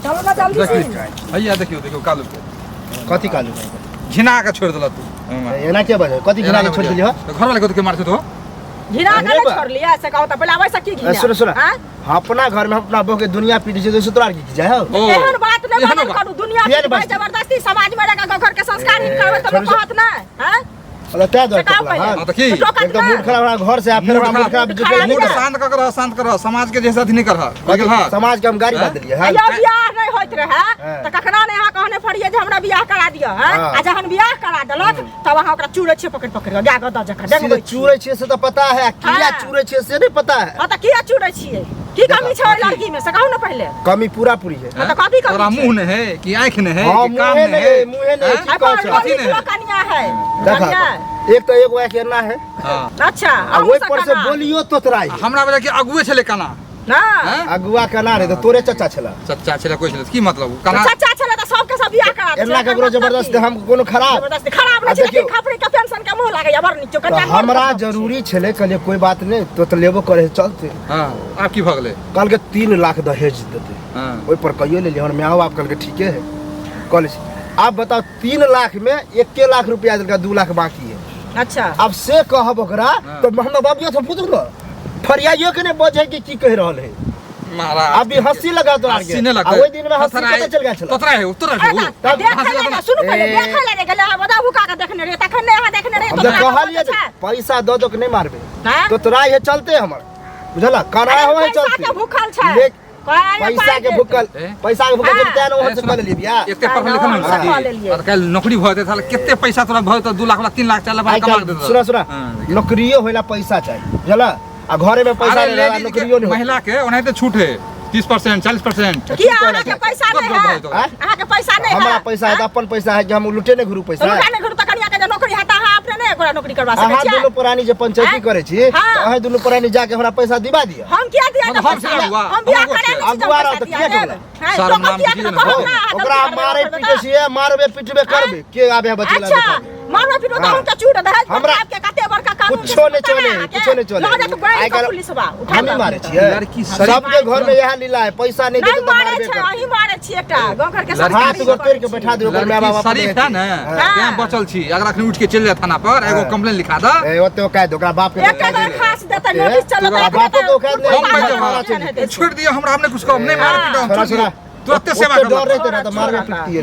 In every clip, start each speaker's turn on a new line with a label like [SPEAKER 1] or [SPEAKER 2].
[SPEAKER 1] चलो ना जल्दी से
[SPEAKER 2] भैया देखियो देखियो कालू के
[SPEAKER 3] कथी कालू
[SPEAKER 2] घिना के छोड़ देला तू
[SPEAKER 3] एना के बजे कथी घिना के छोड़ दिलियो
[SPEAKER 2] तो घर वाले को के मारते तो
[SPEAKER 1] घिना के छोड़ लिया ऐसे कहो तो पहले वैसा की घिना
[SPEAKER 3] सुन सुन अपना घर में अपना बहू के दुनिया पीटी से दोसर तोरा की जाय हो
[SPEAKER 1] एहन बात न मानल करू दुनिया में जबरदस्ती समाज में रखा घर के संस्कार इन करबे तो कहत ना हैं
[SPEAKER 3] अरे त्या दो हां
[SPEAKER 2] तो की
[SPEAKER 3] एकदम मूड खराब घर से आ फिर मूड खराब
[SPEAKER 2] मूड शांत कर समाज के जैसा नहीं कर
[SPEAKER 3] समाज के हम गाड़ी बात दिलिए हां
[SPEAKER 1] या बियाह नहीं होइत रहे त कखना ने यहां कहने फड़िए जे हमरा बियाह करा दियो हैं आ जहन बियाह करा देलक तब वहां ओकरा चूड़े छे पकड़ पकड़ के गाग द जका देखबै
[SPEAKER 3] चूड़े छे से तो पता है किया चूड़े छे से नहीं पता है
[SPEAKER 1] हां त किया चूड़े छिए की कमी छै लड़की में से कहू ना पहले
[SPEAKER 3] कमी पूरा पूरी है
[SPEAKER 1] त कथि कमी
[SPEAKER 2] तोरा मुंह ने है कि आंख ने है
[SPEAKER 3] कि कान ने है मुंह ने
[SPEAKER 1] की कथि ने कनिया है
[SPEAKER 3] देखा एक तो एगो केना है
[SPEAKER 1] अच्छा
[SPEAKER 3] आ ओइ पर से बोलियो तोतराई
[SPEAKER 2] हमरा वाला के अगुए छले काना
[SPEAKER 1] ना
[SPEAKER 3] अगुआ कना रे तो तोरे चचा छला
[SPEAKER 2] चचा छले कोइ छले की मतलब काना
[SPEAKER 1] चचा छले त सब के सब बियाह करा दे
[SPEAKER 3] एना केकरो जबरदस्ती हम कोनो खराब
[SPEAKER 1] जबरदस्ती खराब नहीं छै खपड़ी के पेंशन के मुंह लागे बर नीचो कटा
[SPEAKER 3] हमरा जरूरी छले कहले कोई बात नहीं तो लेबो करे चलते
[SPEAKER 2] हां आप की भगले
[SPEAKER 3] कल के 3 लाख दहेज देते
[SPEAKER 2] हां
[SPEAKER 3] ओइ पर कहियो ले लियो मैं आप कल के ठीके है कॉलेज आप बताओ 3 लाख में 1 लाख रुपया देलका 2 लाख बाकी है
[SPEAKER 1] अच्छा
[SPEAKER 3] अब से कहब ओकरा तो हम बाबू से पूछ लो फरियाइयो के ने बजे के की कह रहल है
[SPEAKER 2] महाराज
[SPEAKER 3] अभी हंसी लगा तो
[SPEAKER 2] हंसी ने लगा
[SPEAKER 3] ओइ दिन में हंसी पता चल गया छला
[SPEAKER 2] तोतरा है उतरा है
[SPEAKER 1] तब देख सुन पहले देख ले गेले बदा भूका के देखने रे तखन ने यहां देखने रे
[SPEAKER 3] तो कहलिए पैसा दो के नहीं मारबे तो तोरा ये चलते हमर बुझला करा हो चलते
[SPEAKER 1] भूखल छै
[SPEAKER 3] पैसा के भूखल चलते न ओहन से कर ले बिया
[SPEAKER 2] एते पढ़ लिखल और कल नौकरी भते थाल केते पैसा तोरा भ तो 2 लाख 3 लाख चल बार कमा दे
[SPEAKER 3] सुना नौकरियो होला पैसा चाहिए बुझला आ घरे में पैसा ले नौकरियो नहीं
[SPEAKER 2] महिला के ओनाते छूट है 30% 40%
[SPEAKER 1] की आहा के पैसा नहीं है आहा के पैसा नहीं है
[SPEAKER 3] हमरा पैसा है अपन पैसा है कि हम लुटे ने घुरु पैसा
[SPEAKER 1] लुटे ने घुरु त कनिया के नौकरी हटा हा अपने ने एकोरा नौकरी करवा सके छी
[SPEAKER 3] अहाँ दोनों पुरानी जे पंचायती करे छी अहाँ दोनों पुरानी जाके हमरा पैसा दिवा दिया
[SPEAKER 1] हम क्या दिया
[SPEAKER 2] हम से हुआ
[SPEAKER 1] हम बियाह करे नहीं
[SPEAKER 3] अब बार तो किया
[SPEAKER 1] कर
[SPEAKER 2] सर नाम
[SPEAKER 3] ओकरा मारे पीटे छिए मारबे पिटबे करबे के आबे बचला
[SPEAKER 1] अच्छा मारबे पिटो त हम के चूड़ दहेज हमरा आपके कते बड़का कानून
[SPEAKER 3] कुछो नहीं चले आई कर
[SPEAKER 1] पुलिसवा
[SPEAKER 3] हम ही मारे छिए सबके घर में यह लीला है पैसा नहीं दे तो मारबे कर
[SPEAKER 1] नहीं मारे छी एकटा गांव घर के
[SPEAKER 3] हाथ गो पेड़ के बैठा दे ओकर माय बाप
[SPEAKER 2] शरीफ है ना यहां बचल छी अगर अखनी उठ के चल जा थाना पर एगो कंप्लेंट लिखा द
[SPEAKER 3] ए ओते कह दो ओकरा बाप के
[SPEAKER 1] एक खास देता नोटिस चलता
[SPEAKER 3] बाप तो कह
[SPEAKER 2] नहीं छोड़ दियो हमरा हमने कुछ कम नहीं मारे पिटो तुरंत सेवा कर
[SPEAKER 3] डर रहते ना तो मारबे पिटती है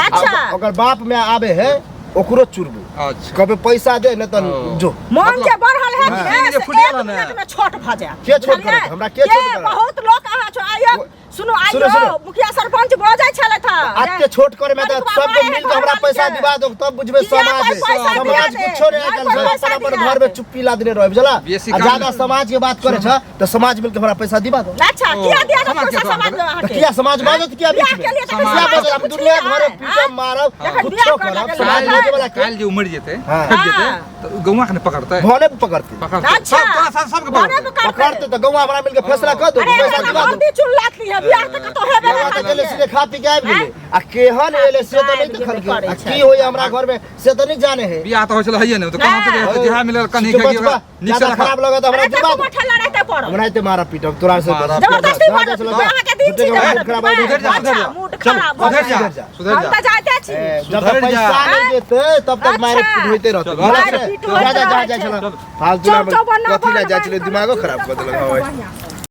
[SPEAKER 1] अच्छा
[SPEAKER 3] ओकर बाप में आबे है ओकरो चुरबू
[SPEAKER 2] अच्छा
[SPEAKER 3] कबे पैसा दे न त जो
[SPEAKER 1] मन के बढ़ल है
[SPEAKER 2] ये फुटियाला ने
[SPEAKER 1] में छोट भ जाए
[SPEAKER 3] के छोट करे हमरा के छोट करे
[SPEAKER 1] बहुत लोग आहा छ आयो सुनो आयो मुखिया सरपंच भ जाय छले था
[SPEAKER 3] आज के छोट करे में त सब मिल के हमरा पैसा दिवा दो तब बुझबे समाज कुछो नहीं आजकल अपन घर में चुप्पी ला देने रहे बुझला ज्यादा समाज के बात करे छ त समाज मिल के हमरा पैसा दिवा दो
[SPEAKER 1] अच्छा किया दिया समाज
[SPEAKER 3] किया समाज बाजत किया बीच में किया बाजत हम दुनिया घर पीटे मारब कुछो करब समाज लगे वाला
[SPEAKER 2] काल जे उमड़ जेते तो गौवा के पकड़ता है
[SPEAKER 3] भोले पकड़ते
[SPEAKER 2] अच्छा सब
[SPEAKER 3] पकड़ते तो गौवा हमरा मिल के फैसला कर दो पैसा दिवा दो
[SPEAKER 1] चुल्लात लिया बियाह तक तो हेबे
[SPEAKER 3] बात चले सीधे खा पी के आबि गेले आ केहन एले से तो नहीं देखल के की होय हमरा घर में से तो नहीं जाने है
[SPEAKER 2] बियाह तो होछल है ने तो कहां पे जहां मिलल कनी के
[SPEAKER 3] नीचे खराब लगा तो हमरा दिमाग
[SPEAKER 1] ठल्ला रहते पड़ो
[SPEAKER 3] हमरा ते मारा पीटो तोरा से
[SPEAKER 1] जबरदस्ती मार दो आहा के दिन छी
[SPEAKER 3] खराब
[SPEAKER 1] मूड खराब
[SPEAKER 2] सुधर जा
[SPEAKER 1] हम त जाते छी
[SPEAKER 3] जब पैसा नहीं देते तब तक मारे पीट होते रहते जा जा जा चलो फालतू कथि ला जा चले दिमागो खराब कर देलक